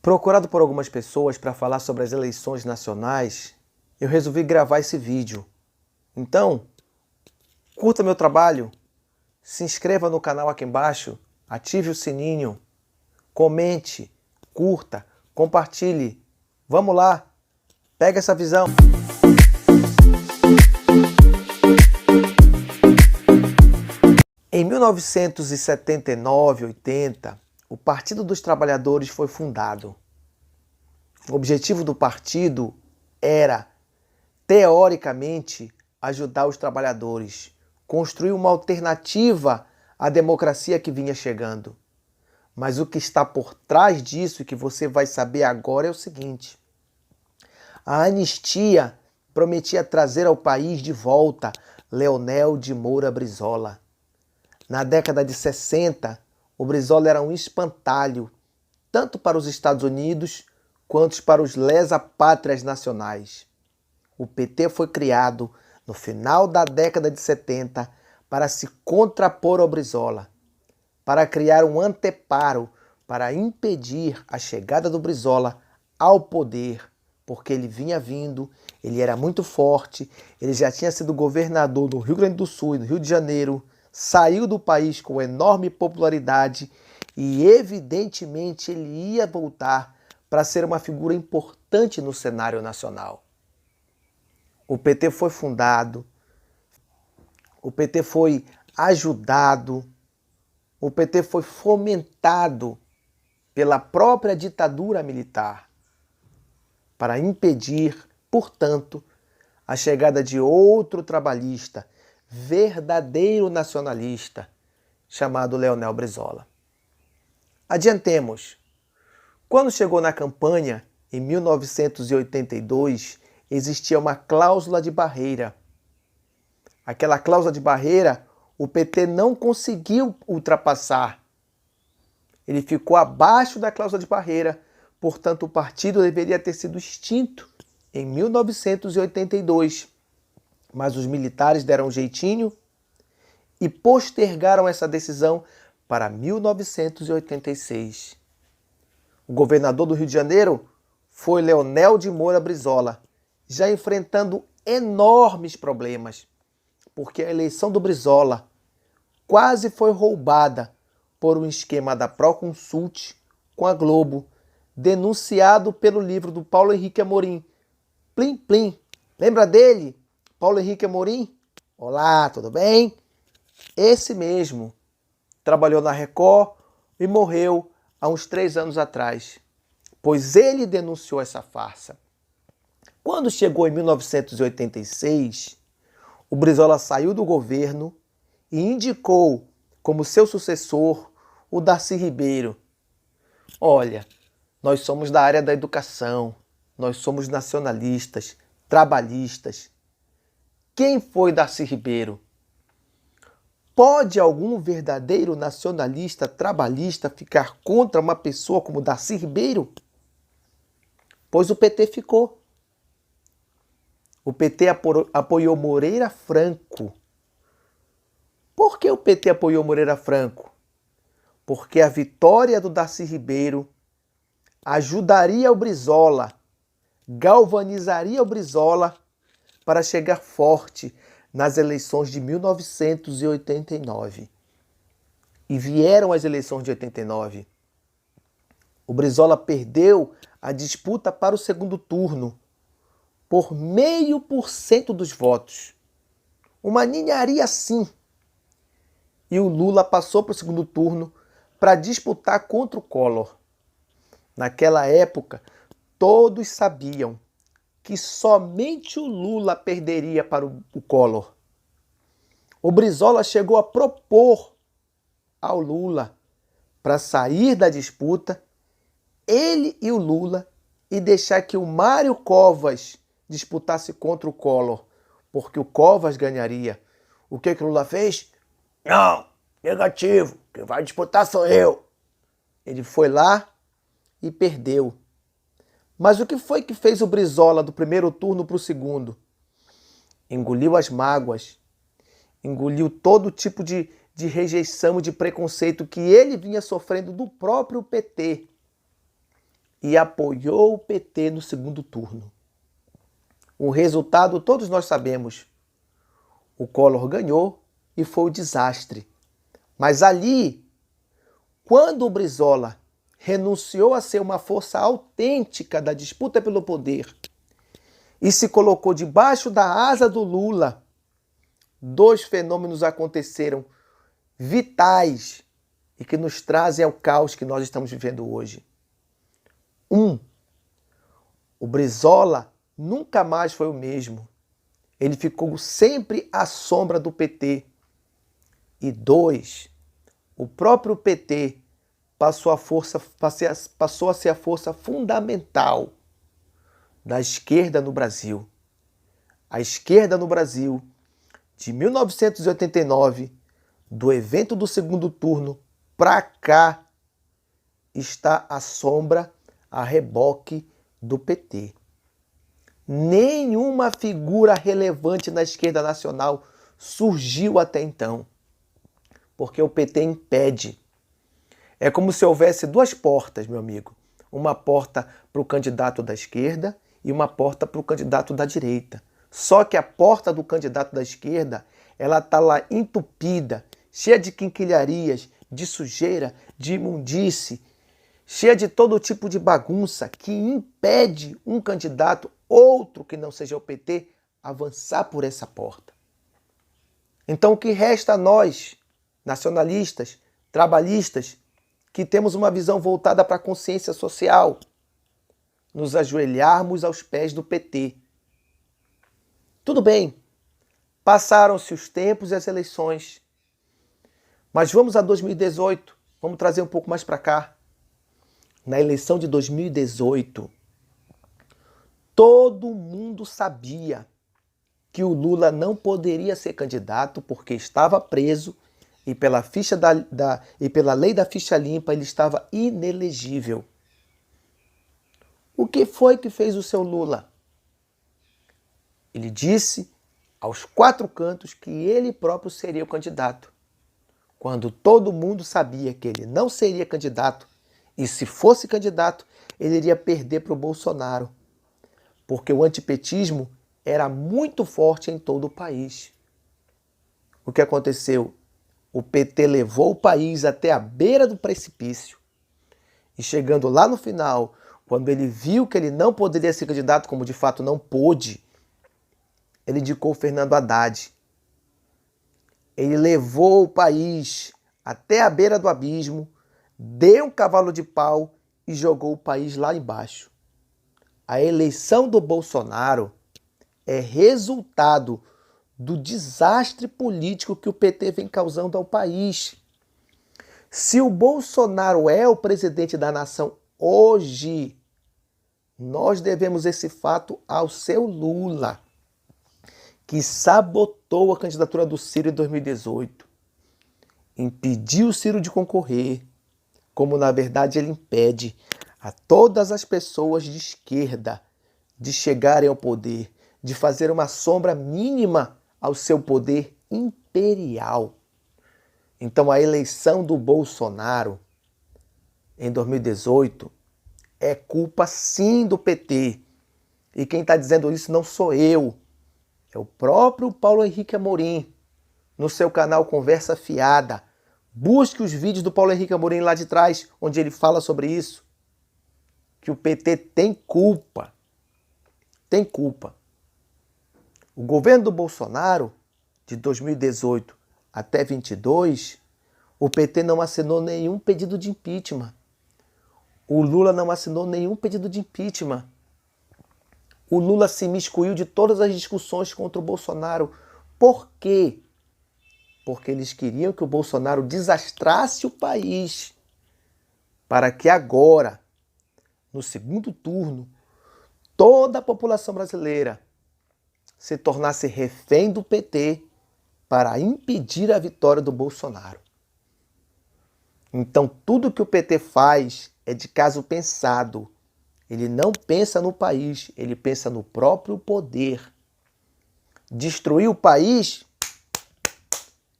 Procurado por algumas pessoas para falar sobre as eleições nacionais, eu resolvi gravar esse vídeo. Então, curta meu trabalho, se inscreva no canal aqui embaixo, ative o sininho, comente, curta, compartilhe. Vamos lá, pega essa visão. Em 1979, 80, o Partido dos Trabalhadores foi fundado. O objetivo do partido era, teoricamente, ajudar os trabalhadores, construir uma alternativa à democracia que vinha chegando. Mas o que está por trás disso e que você vai saber agora é o seguinte: a anistia prometia trazer ao país de volta Leonel de Moura Brizola. Na década de 60, o Brizola era um espantalho, tanto para os Estados Unidos quanto para os lesa-pátrias nacionais. O PT foi criado no final da década de 70 para se contrapor ao Brizola, para criar um anteparo para impedir a chegada do Brizola ao poder, porque ele vinha vindo, ele era muito forte, ele já tinha sido governador do Rio Grande do Sul e do Rio de Janeiro, saiu do país com enorme popularidade e, evidentemente, ele ia voltar para ser uma figura importante no cenário nacional. O PT foi fundado, o PT foi ajudado, o PT foi fomentado pela própria ditadura militar para impedir, portanto, a chegada de outro trabalhista, verdadeiro nacionalista, chamado Leonel Brizola. Adiantemos. Quando chegou na campanha, em 1982, existia uma cláusula de barreira. Aquela cláusula de barreira, o PT não conseguiu ultrapassar. Ele ficou abaixo da cláusula de barreira, portanto, o partido deveria ter sido extinto em 1982. Mas os militares deram um jeitinho e postergaram essa decisão para 1986. O governador do Rio de Janeiro foi Leonel de Moura Brizola, já enfrentando enormes problemas, porque a eleição do Brizola quase foi roubada por um esquema da Proconsult com a Globo, denunciado pelo livro do Paulo Henrique Amorim, Plim Plim. Lembra dele? Paulo Henrique Amorim? Olá, tudo bem? Esse mesmo trabalhou na Record e morreu há uns 3 anos atrás, pois ele denunciou essa farsa. Quando chegou em 1986, o Brizola saiu do governo e indicou como seu sucessor o Darcy Ribeiro. Olha, nós somos da área da educação, nós somos nacionalistas, trabalhistas. Quem foi Darcy Ribeiro? Pode algum verdadeiro nacionalista trabalhista ficar contra uma pessoa como Darcy Ribeiro? Pois o PT ficou. O PT apoiou Moreira Franco. Por que o PT apoiou Moreira Franco? Porque a vitória do Darcy Ribeiro ajudaria o Brizola, galvanizaria o Brizola para chegar forte nas eleições de 1989. E vieram as eleições de 89. O Brizola perdeu a disputa para o segundo turno por 0,5% dos votos. Uma ninharia assim. E o Lula passou para o segundo turno para disputar contra o Collor. Naquela época, todos sabiam que somente o Lula perderia para o Collor. O Brizola chegou a propor ao Lula para sair da disputa, ele e o Lula, e deixar que o Mário Covas disputasse contra o Collor, porque o Covas ganharia. O que o Lula fez? Não, negativo, quem vai disputar sou eu. Ele foi lá e perdeu. Mas o que foi que fez o Brizola do primeiro turno para o segundo? Engoliu as mágoas, engoliu todo tipo de rejeição e de preconceito que ele vinha sofrendo do próprio PT. e apoiou o PT no segundo turno. O resultado todos nós sabemos. O Collor ganhou e foi um desastre. Mas ali, quando o Brizola renunciou a ser uma força autêntica da disputa pelo poder e se colocou debaixo da asa do Lula, dois fenômenos aconteceram vitais e que nos trazem ao caos que nós estamos vivendo hoje. O Brizola nunca mais foi o mesmo. Ele ficou sempre à sombra do PT. E 2, o próprio PT passou a ser a força fundamental da esquerda no Brasil. A esquerda no Brasil, de 1989, do evento do segundo turno para cá, está à sombra, a reboque do PT. Nenhuma figura relevante na esquerda nacional surgiu até então, porque o PT impede. É como se houvesse duas portas, meu amigo. Uma porta para o candidato da esquerda e uma porta para o candidato da direita. Só que a porta do candidato da esquerda, ela está lá entupida, cheia de quinquilharias, de sujeira, de imundície, cheia de todo tipo de bagunça que impede um candidato, outro que não seja o PT, avançar por essa porta. Então o que resta a nós, nacionalistas, trabalhistas, que temos uma visão voltada para a consciência social, nos ajoelharmos aos pés do PT. Tudo bem, passaram-se os tempos e as eleições, mas vamos a 2018, vamos trazer um pouco mais para cá. Na eleição de 2018, todo mundo sabia que o Lula não poderia ser candidato porque estava preso e pela lei da ficha limpa ele estava inelegível. O que foi que fez o seu Lula? Ele disse aos quatro cantos que ele próprio seria o candidato, quando todo mundo sabia que ele não seria candidato e se fosse candidato ele iria perder para o Bolsonaro, porque o antipetismo era muito forte em todo o país. O que aconteceu? O PT levou o país até a beira do precipício. E chegando lá no final, quando ele viu que ele não poderia ser candidato, como de fato não pôde, ele indicou Fernando Haddad. Ele levou o país até a beira do abismo, deu um cavalo de pau e jogou o país lá embaixo. A eleição do Bolsonaro é resultado do desastre político que o PT vem causando ao país. Se o Bolsonaro é o presidente da nação hoje, nós devemos esse fato ao seu Lula, que sabotou a candidatura do Ciro em 2018, impediu o Ciro de concorrer, como na verdade ele impede a todas as pessoas de esquerda de chegarem ao poder, de fazer uma sombra mínima ao seu poder imperial. Então a eleição do Bolsonaro em 2018 é culpa sim do PT. E quem está dizendo isso não sou eu, é o próprio Paulo Henrique Amorim, no seu canal Conversa Fiada. Busque os vídeos do Paulo Henrique Amorim lá de trás, onde ele fala sobre isso. Que o PT tem culpa. Tem culpa. O governo do Bolsonaro, de 2018 até 2022, o PT não assinou nenhum pedido de impeachment. O Lula não assinou nenhum pedido de impeachment. O Lula se imiscuiu de todas as discussões contra o Bolsonaro. Por quê? Porque eles queriam que o Bolsonaro desastrasse o país, para que agora, no segundo turno, toda a população brasileira se tornasse refém do PT para impedir a vitória do Bolsonaro. Então, tudo que o PT faz é de caso pensado. Ele não pensa no país, ele pensa no próprio poder. Destruir o país,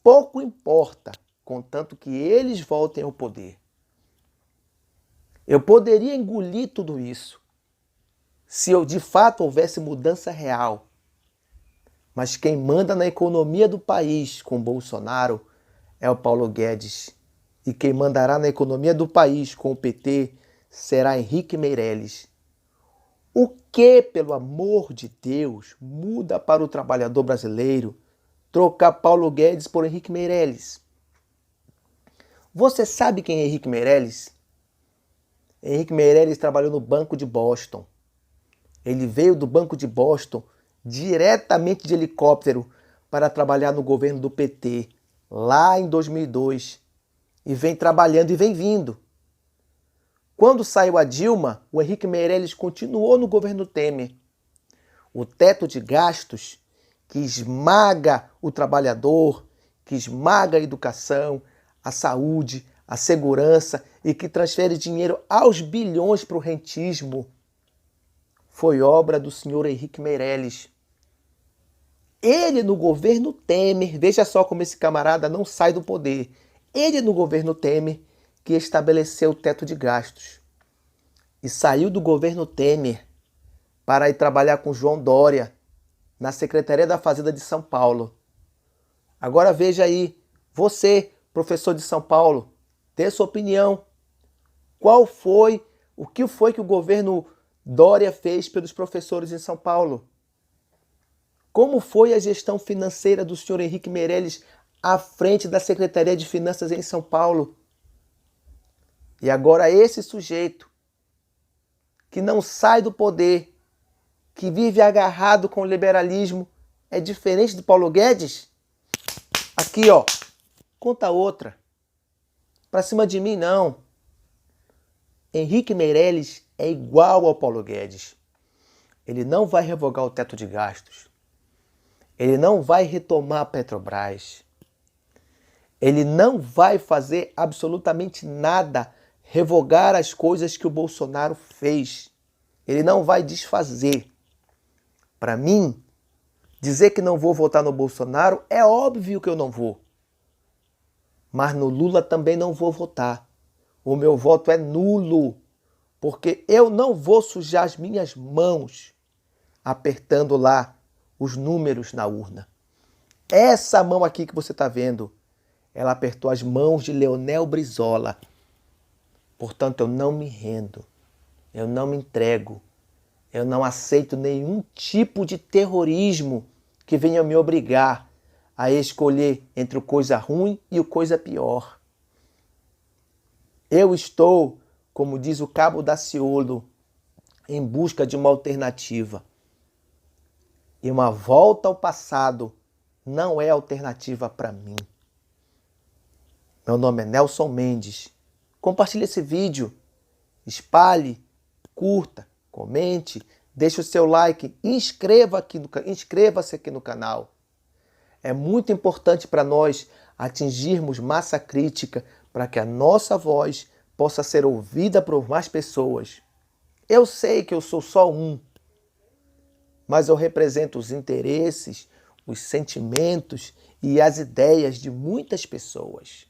pouco importa, contanto que eles voltem ao poder. Eu poderia engolir tudo isso se eu de fato houvesse mudança real. Mas quem manda na economia do país com Bolsonaro é o Paulo Guedes. E quem mandará na economia do país com o PT será Henrique Meirelles. O que, pelo amor de Deus, muda para o trabalhador brasileiro trocar Paulo Guedes por Henrique Meirelles? Você sabe quem é Henrique Meirelles? Henrique Meirelles trabalhou no Banco de Boston. Ele veio do Banco de Boston diretamente de helicóptero para trabalhar no governo do PT, lá em 2002. E vem trabalhando e vem vindo. Quando saiu a Dilma, o Henrique Meirelles continuou no governo Temer. O teto de gastos, que esmaga o trabalhador, que esmaga a educação, a saúde, a segurança e que transfere dinheiro aos bilhões para o rentismo, foi obra do senhor Henrique Meirelles. Ele no governo Temer, veja só como esse camarada não sai do poder. Ele no governo Temer que estabeleceu o teto de gastos. E saiu do governo Temer para ir trabalhar com João Dória na Secretaria da Fazenda de São Paulo. Agora veja aí, você, professor de São Paulo, dê sua opinião. O que foi que o governo Dória fez pelos professores em São Paulo? Como foi a gestão financeira do senhor Henrique Meirelles à frente da Secretaria de Finanças em São Paulo? E agora esse sujeito, que não sai do poder, que vive agarrado com o liberalismo, é diferente do Paulo Guedes? Aqui, ó, conta outra. Pra cima de mim, não. Henrique Meirelles é igual ao Paulo Guedes. Ele não vai revogar o teto de gastos. Ele não vai retomar a Petrobras. Ele não vai fazer absolutamente nada, revogar as coisas que o Bolsonaro fez. Ele não vai desfazer. Para mim, dizer que não vou votar no Bolsonaro é óbvio que eu não vou. Mas no Lula também não vou votar. O meu voto é nulo, porque eu não vou sujar as minhas mãos apertando lá os números na urna. Essa mão aqui que você está vendo, ela apertou as mãos de Leonel Brizola. Portanto, eu não me rendo, eu não me entrego, eu não aceito nenhum tipo de terrorismo que venha me obrigar a escolher entre o coisa ruim e o coisa pior. Eu estou, como diz o Cabo Daciolo, em busca de uma alternativa. E uma volta ao passado não é alternativa para mim. Meu nome é Nelson Mendes. Compartilhe esse vídeo, espalhe, curta, comente, deixe o seu like, inscreva-se aqui no canal. É muito importante para nós atingirmos massa crítica para que a nossa voz possa ser ouvida por mais pessoas. Eu sei que eu sou só um, mas eu represento os interesses, os sentimentos e as ideias de muitas pessoas.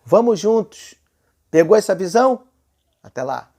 Vamos juntos! Pegou essa visão? Até lá!